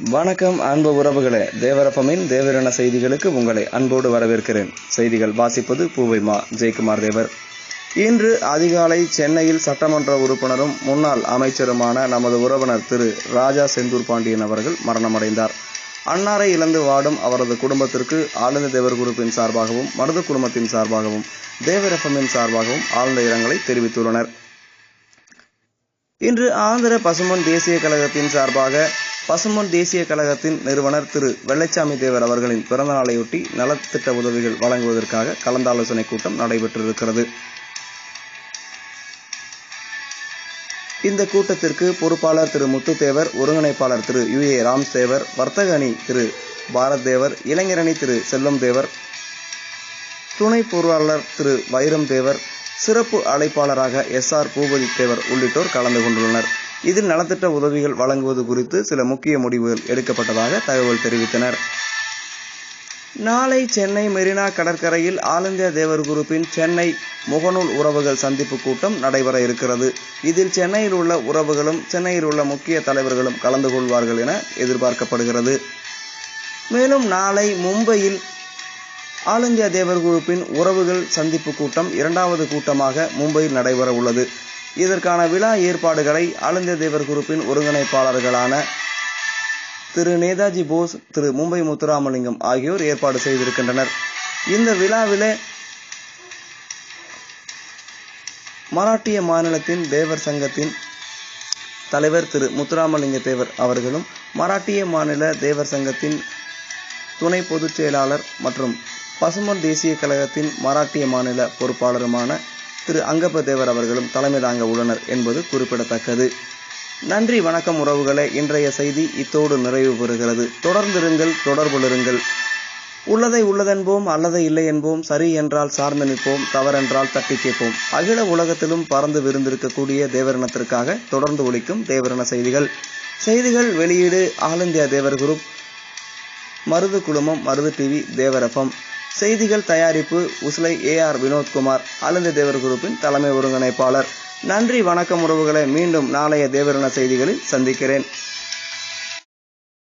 வணக்கம் அன்பு உறவுகளே, தேவரப்பமின் தேவரின செய்திகளுக்கு உங்களை அன்போடு வரவேற்கிறேன். செய்திகள் வாசிப்பது பூவைமா ஜெயக்குமார் தேவர். இன்று அதிகாலை சென்னையில் சட்டமன்ற உறுப்பினரும் முன்னாள் அமைச்சருமான நமது உறவினர் திரு ராஜா செந்தூர் பாண்டியன் அவர்கள் மரணமடைந்தார். அன்னாரை இழந்து வாடும் அவரது குடும்பத்திற்கு ஆளுநர் தேவர் குரூப்பின் சார்பாகவும் மருது குழுமத்தின் சார்பாகவும் தேவரப்பமின் சார்பாகவும் ஆழ்ந்த இரங்கலை தெரிவித்துள்ளனர். இன்று ஆந்திர பசும்பொன் தேசிய கழகத்தின் சார்பாக பசும்பொன் தேசிய கழகத்தின் நிறுவனர் திரு வெள்ளைச்சாமி தேவர் அவர்களின் பிறந்த நாளையொட்டி நலத்திட்ட உதவிகள் வழங்குவதற்காக கலந்தாலோசனை கூட்டம் நடைபெற்றிருக்கிறது. இந்த கூட்டத்திற்கு பொறுப்பாளர் திரு முத்து தேவர், ஒருங்கிணைப்பாளர் திரு யுஏ ராம்ஸ் தேவர், வர்த்தக அணி திரு பாரத் தேவர், இளைஞரணி திரு செல்வம் தேவர், துணை பொருளாளர் திரு வைரம் தேவர், சிறப்பு அழைப்பாளராக எஸ்ஆர் பூபதி தேவர் உள்ளிட்டோர் கலந்து கொண்டுள்ளனர். இதில் நலத்திட்ட உதவிகள் வழங்குவது குறித்து சில முக்கிய முடிவுகள் எடுக்கப்பட்டதாக தகவல் தெரிவித்தனர். நாளை சென்னை மெரினா கடற்கரையில் ஆல் இந்தியா தேவர் குரூப்பின் சென்னை முகநூல் உறவுகள் சந்திப்பு கூட்டம் நடைபெற இருக்கிறது. இதில் சென்னையில் உள்ள உறவுகளும் சென்னையில் உள்ள முக்கிய தலைவர்களும் கலந்து கொள்வார்கள் என எதிர்பார்க்கப்படுகிறது. மேலும் நாளை மும்பையில் ஆல் இந்தியா தேவர் குரூப்பின் உறவுகள் சந்திப்பு கூட்டம் இரண்டாவது கூட்டமாக மும்பையில் நடைபெற உள்ளது. இதற்கான விழா ஏற்பாடுகளை ஆல் இந்தியா தேவர் குரூப்பின் ஒருங்கிணைப்பாளர்களான திரு நேதாஜி போஸ், திரு மும்பை முத்துராமலிங்கம் ஆகியோர் ஏற்பாடு செய்திருக்கின்றனர். இந்த விழாவிலே மராட்டிய மாநிலத்தின் தேவர் சங்கத்தின் தலைவர் திரு முத்துராமலிங்க தேவர் அவர்களும், மராட்டிய மாநில தேவர் சங்கத்தின் துணை பொதுச் செயலாளர் மற்றும் பசும்பொன் தேசிய கழகத்தின் மராட்டிய மாநில பொறுப்பாளருமான திரு அங்கப்ப தேவர் அவர்களும் தலைமை தாங்க உள்ளனர் என்பது குறிப்பிடத்தக்கது. நன்றி, வணக்கம் உறவுகளே. இன்றைய செய்தி இத்தோடு நிறைவு பெறுகிறது. தொடர்ந்திருங்கள், தொடர்பிலிருங்கள். உள்ளதை உள்ளதென்போம், அல்லதை இல்லை என்போம். சரி என்றால் சார்ந்து நிற்போம், தவறென்றால் தட்டி கேட்போம். அகில உலகத்திலும் பறந்து விருந்திருக்கக்கூடிய தேவரினத்திற்காக தொடர்ந்து ஒலிக்கும் தேவரின செய்திகள் வெளியீடு ஆல் இந்தியா தேவர் குரூப், மருது குழுமம், மருது டிவி, தேவரப்பம். செய்திகள் தயாரிப்பு உஸ்லை ஏஆர் வினோத்குமார், ஆல் இந்தியா தேவர் குரூப்பின் தலைமை ஒருங்கிணைப்பாளர். நன்றி, வணக்கம் உறவுகளை. மீண்டும் நாளைய தேவரின செய்திகளில் சந்திக்கிறேன்.